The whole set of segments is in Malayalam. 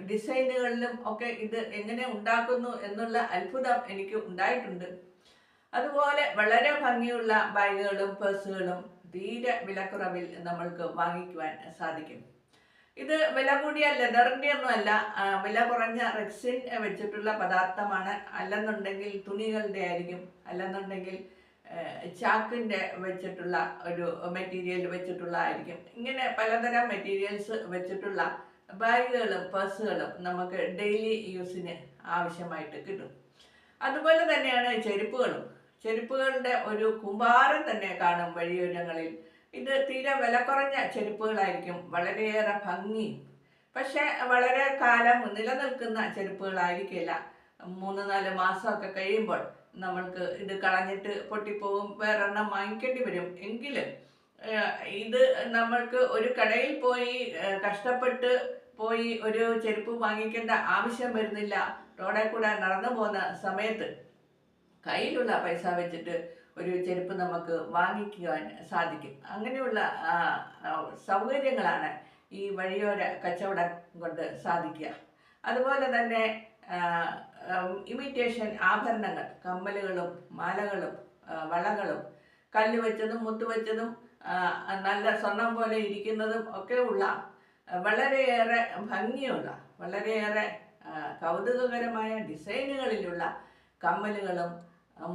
ഡിസൈനുകളിലും ഒക്കെ ഇത് എങ്ങനെ ഉണ്ടാക്കുന്നു എന്നുള്ള അത്ഭുതം എനിക്ക് ഉണ്ടായിട്ടുണ്ട്. അതുപോലെ വളരെ ഭംഗിയുള്ള ബാഗുകളും പേഴ്സുകളും തീരെ വിലക്കുറവിൽ നമ്മൾക്ക് വാങ്ങിക്കുവാൻ സാധിക്കും. ഇത് വില കൂടിയ ലെതറിൻ്റെ ഒന്നും അല്ല, വില കുറഞ്ഞ റെക്സിൻ വെച്ചിട്ടുള്ള പദാർത്ഥമാണ്. അല്ലെന്നുണ്ടെങ്കിൽ തുണികളുടെ ആയിരിക്കും, അല്ലെന്നുണ്ടെങ്കിൽ ചാക്കിൻ്റെ വെച്ചിട്ടുള്ള ഒരു മെറ്റീരിയൽ വെച്ചിട്ടുള്ള ആയിരിക്കും. ഇങ്ങനെ പലതരം മെറ്റീരിയൽസ് വെച്ചിട്ടുള്ള ബാഗുകളും പേഴ്സുകളും നമുക്ക് ഡെയിലി യൂസിന് ആവശ്യമായിട്ട് കിട്ടും. അതുപോലെ തന്നെയാണ് ചെരുപ്പുകളുടെ ഒരു കൂമ്പാരം തന്നെ കാണും വഴിയോരങ്ങളിൽ. ഇത് തീരെ വില കുറഞ്ഞ ചെരുപ്പുകളായിരിക്കും, വളരെയേറെ ഭംഗിയും. പക്ഷെ വളരെ കാലം നിലനിൽക്കുന്ന ചെരുപ്പുകളായിരിക്കില്ല. 3-4 മാസമൊക്കെ കഴിയുമ്പോൾ നമ്മൾക്ക് ഇത് കളഞ്ഞിട്ട് പൊട്ടിപ്പോവും, വേറെണ്ണം വാങ്ങിക്കേണ്ടി വരും. എങ്കിലും ഇത് നമ്മൾക്ക് ഒരു കടയിൽ പോയി കഷ്ടപ്പെട്ട് പോയി ഒരു ചെരുപ്പ് വാങ്ങിക്കേണ്ട ആവശ്യം വരുന്നില്ല. റോഡിൽ കൂടെ നടന്നു പോകുന്ന സമയത്ത് കയ്യിലുള്ള പൈസ വെച്ചിട്ട് ഒരു ചെരുപ്പ് നമുക്ക് വാങ്ങിക്കുവാൻ സാധിക്കും. അങ്ങനെയുള്ള സൗകര്യങ്ങളാണ് ഈ വഴിയോര കച്ചവടം കൊണ്ട് സാധിക്കുക. അതുപോലെ തന്നെ ഇമിറ്റേഷൻ ആഭരണങ്ങൾ, കമ്മലുകളും മാലകളും വളകളും കല്ല് വെച്ചതും മുത്തുവെച്ചതും നല്ല സ്വർണം പോലെ ഇരിക്കുന്നതും ഒക്കെ ഉള്ള വളരെയേറെ ഭംഗിയുള്ള വളരെയേറെ കൗതുകകരമായ ഡിസൈനുകളിലുള്ള കമ്മലുകളും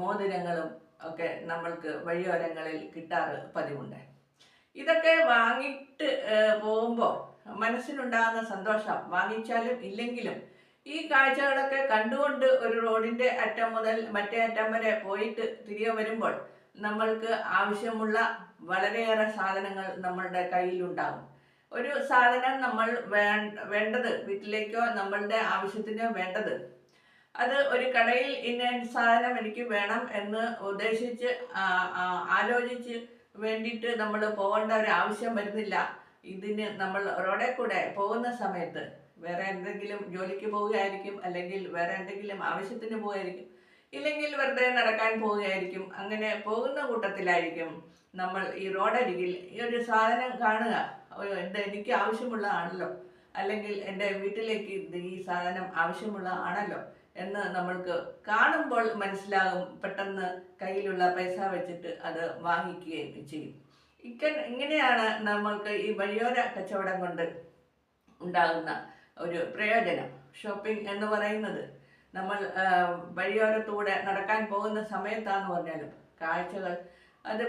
മോതിരങ്ങളും ഒക്കെ നമ്മൾക്ക് വഴിയോരങ്ങളിൽ കിട്ടാറ് പതിവുണ്ട്. ഇതൊക്കെ വാങ്ങിയിട്ട് പോകുമ്പോൾ മനസ്സിനുണ്ടാകുന്ന സന്തോഷം വാങ്ങിച്ചാലും ഇല്ലെങ്കിലും ഈ കാഴ്ചകളൊക്കെ കണ്ടുകൊണ്ട് ഒരു റോഡിൻ്റെ അറ്റം മുതൽ മറ്റേ അറ്റം വരെ പോയിട്ട് തിരികെ വരുമ്പോൾ നമ്മൾക്ക് ആവശ്യമുള്ള വളരെയേറെ സാധനങ്ങൾ നമ്മളുടെ കയ്യിലുണ്ടാകും. ഒരു സാധനം നമ്മൾ വേണ്ടത് വീട്ടിലേക്കോ നമ്മളുടെ ആവശ്യത്തിനോ വേണ്ടത് അത് ഒരു കടയിൽ ഇന്ന സാധനം എനിക്ക് വേണം എന്ന് ഉദ്ദേശിച്ച് ആലോചിച്ച് വേണ്ടിയിട്ട് നമ്മൾ പോകേണ്ട ഒരു ആവശ്യം വരുന്നില്ല. ഇതിന് നമ്മൾ റോഡിൽ കൂടെ പോകുന്ന സമയത്ത് വേറെ എന്തെങ്കിലും ജോലിക്ക് പോവുകയായിരിക്കും, അല്ലെങ്കിൽ വേറെ എന്തെങ്കിലും ആവശ്യത്തിന് പോവുകയായിരിക്കും, ഇല്ലെങ്കിൽ വെറുതെ നടക്കാൻ പോവുകയായിരിക്കും. അങ്ങനെ പോകുന്ന കൂട്ടത്തിലായിരിക്കും നമ്മൾ ഈ റോഡരികിൽ ഈ ഒരു സാധനം കാണുക. എനിക്ക് ആവശ്യമുള്ളതാണല്ലോ, അല്ലെങ്കിൽ എൻ്റെ വീട്ടിലേക്ക് ഈ സാധനം ആവശ്യമുള്ളതാണല്ലോ എന്ന് നമ്മൾക്ക് കാണുമ്പോൾ മനസ്സിലാകും. പെട്ടെന്ന് കയ്യിലുള്ള പൈസ വെച്ചിട്ട് അത് വാങ്ങിക്കുകയും ചെയ്യും. ഇങ്ങനെയാണ് നമ്മൾക്ക് ഈ വഴിയോര കച്ചവടം കൊണ്ട് ഉണ്ടാകുന്ന ഒരു പ്രയോജനം. ഷോപ്പിംഗ് എന്ന് പറയുന്നത് നമ്മൾ വഴിയോരത്തൂടെ നടക്കാൻ പോകുന്ന സമയത്താണെന്ന് പറഞ്ഞാലും കാഴ്ചകൾ അത്